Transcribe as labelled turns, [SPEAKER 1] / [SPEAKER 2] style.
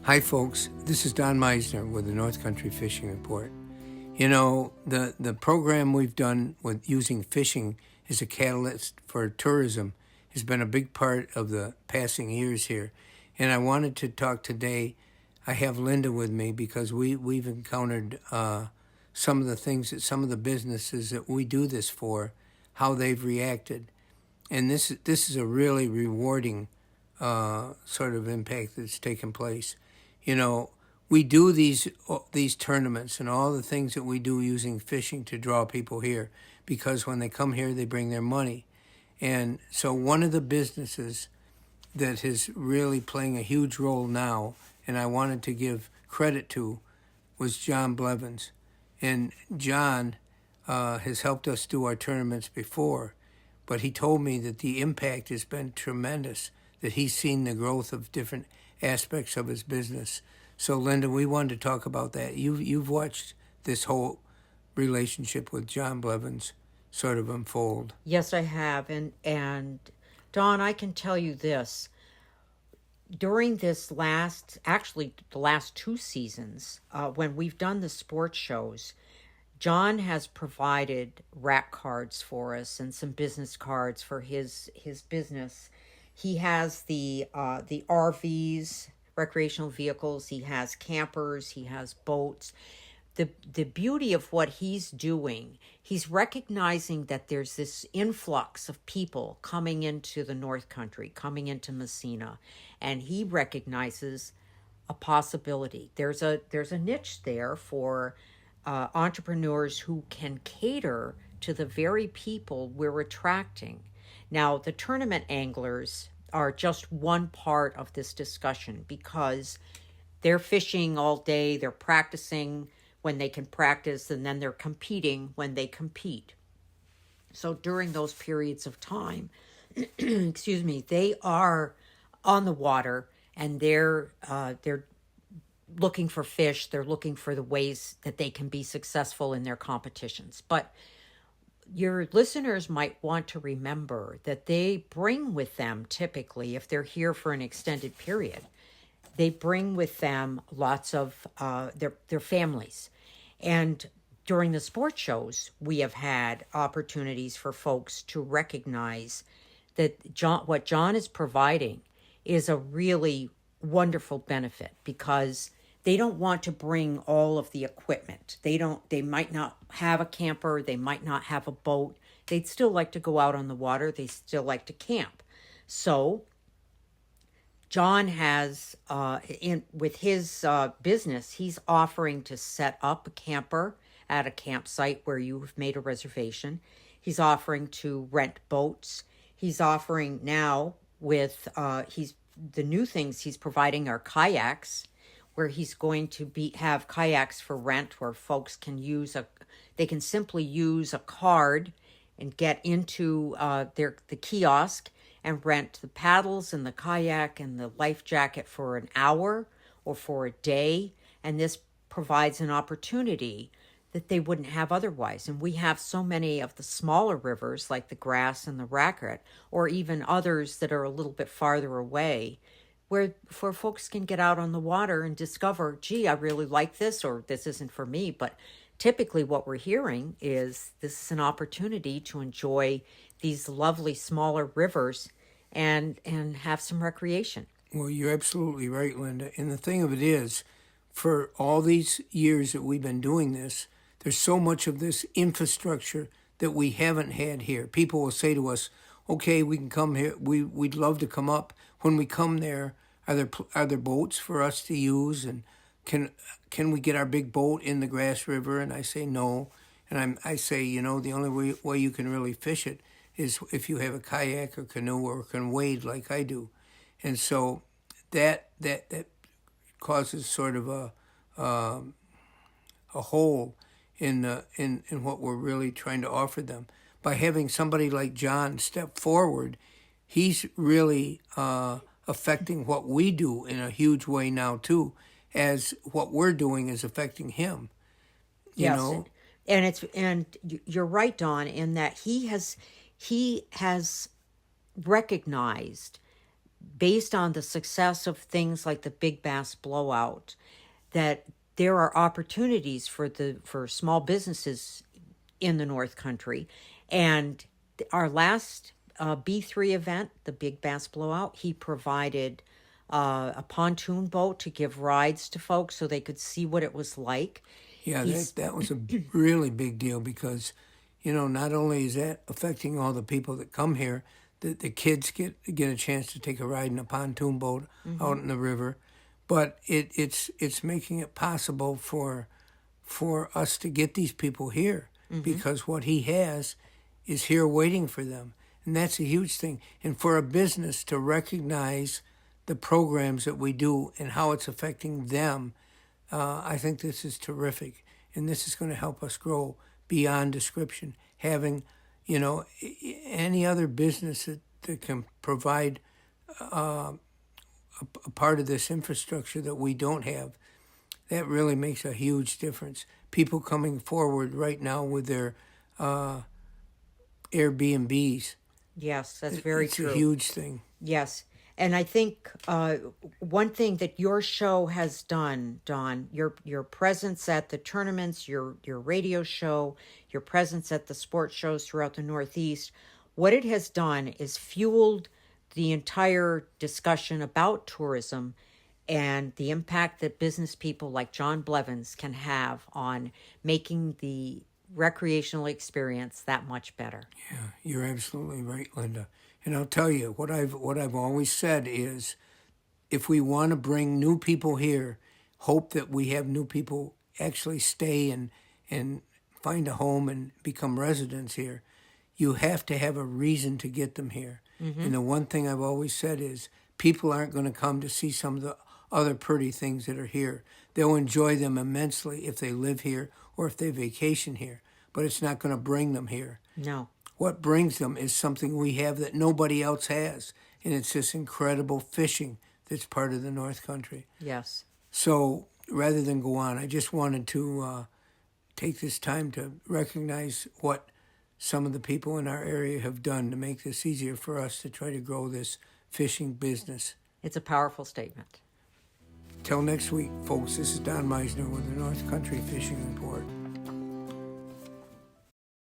[SPEAKER 1] Hi, folks. This is Don Meissner with the North Country Fishing Report. You know, the program we've done with using fishing as a catalyst for tourism has been a big part of the passing years here. And I wanted to talk today. I have Linda with me because we've encountered some of the things that some of the businesses that we do this for, how they've reacted. And this is a really rewarding sort of impact that's taken place. You know, we do these tournaments and all the things that we do using fishing to draw people here, because when they come here, they bring their money. And so one of the businesses that is really playing a huge role now, and I wanted to give credit to, was John Blevins. And John has helped us do our tournaments before, but he told me that the impact has been tremendous, that he's seen the growth of different aspects of his business. So, Linda, we wanted to talk about that. You've watched this whole relationship with John Blevins sort of unfold.
[SPEAKER 2] Yes, I have. And Dawn, I can tell you this. During actually the last two seasons, when we've done the sports shows, John has provided rack cards for us and some business cards for his business. He has the RVs, recreational vehicles. He has campers. He has boats. The beauty of what he's doing, he's recognizing that there's this influx of people coming into the North Country, coming into Messina, and he recognizes a possibility. There's a niche there for entrepreneurs who can cater to the very people we're attracting. Now, the tournament anglers are just one part of this discussion because they're fishing all day, they're practicing when they can practice, and then they're competing when they compete. So during those periods of time, excuse me, they are on the water and they're looking for fish. They're looking for the ways that they can be successful in their competitions. But your listeners might want to remember that they bring with them, typically, if they're here for an extended period, they bring with them lots of their families. And during the sports shows, we have had opportunities for folks to recognize that what John is providing is a really wonderful benefit, because they don't want to bring all of the equipment. They might not have a camper, they might not have a boat. They'd still like to go out on the water, they still like to camp. So John has, with his business, he's offering to set up a camper at a campsite where you've made a reservation. He's offering to rent boats. He's offering now he's the new things he's providing are kayaks, where he's going to have kayaks for rent, where folks can they can simply use a card and get into the kiosk and rent the paddles and the kayak and the life jacket for an hour or for a day. And this provides an opportunity that they wouldn't have otherwise. And we have so many of the smaller rivers like the Grass and the Racket, or even others that are a little bit farther away, where folks can get out on the water and discover, gee, I really like this, or this isn't for me. But typically what we're hearing is this is an opportunity to enjoy these lovely smaller rivers and have some recreation.
[SPEAKER 1] Well, you're absolutely right, Linda. And the thing of it is, for all these years that we've been doing this, there's so much of this infrastructure that we haven't had here. People will say to us, okay, we can come here. We'd love to come up. When we come there, are there boats for us to use? And can we get our big boat in the Grass River? And I say no. And I say, the only way you can really fish it is if you have a kayak or canoe or can wade like I do. And so that causes sort of a hole in what we're really trying to offer them. By having somebody like John step forward, he's really affecting what we do in a huge way now too, as what we're doing is affecting him. You
[SPEAKER 2] Yes,
[SPEAKER 1] know,
[SPEAKER 2] and you're right, Don, in that he has recognized based on the success of things like the Big Bass Blowout, that there are opportunities for small businesses in the North Country. And our last B3 event, the Big Bass Blowout, he provided a pontoon boat to give rides to folks so they could see what it was like.
[SPEAKER 1] Yeah, that was a really big deal because, not only is that affecting all the people that come here, the kids get a chance to take a ride in a pontoon boat out in the river, but it's making it possible for us to get these people here because what he has is here waiting for them, and that's a huge thing. And for a business to recognize the programs that we do and how it's affecting them, I think this is terrific, and this is going to help us grow beyond description. Having, any other business that can provide a part of this infrastructure that we don't have, that really makes a huge difference. People coming forward right now with their Airbnbs.
[SPEAKER 2] Yes, that's very true.
[SPEAKER 1] It's a huge thing.
[SPEAKER 2] Yes. And I think one thing that your show has done, Don, your presence at the tournaments, your radio show, your presence at the sports shows throughout the Northeast, what it has done is fueled the entire discussion about tourism and the impact that business people like John Blevins can have on making the recreational experience that much better.
[SPEAKER 1] Yeah, you're absolutely right, Linda. And I'll tell you, what I've always said is, if we want to bring new people here, hope that we have new people actually stay and find a home and become residents here, you have to have a reason to get them here. And the one thing I've always said is, people aren't going to come to see some of the other pretty things that are here. They'll enjoy them immensely if they live here or if they vacation here, but it's not going to bring them here.
[SPEAKER 2] No.
[SPEAKER 1] What brings them is something we have that nobody else has, and it's this incredible fishing that's part of the North Country.
[SPEAKER 2] Yes.
[SPEAKER 1] So rather than go on, I just wanted to take this time to recognize what some of the people in our area have done to make this easier for us to try to grow this fishing business.
[SPEAKER 2] It's a powerful statement.
[SPEAKER 1] Till next week, folks, this is Don Meissner with the North Country Fishing Report.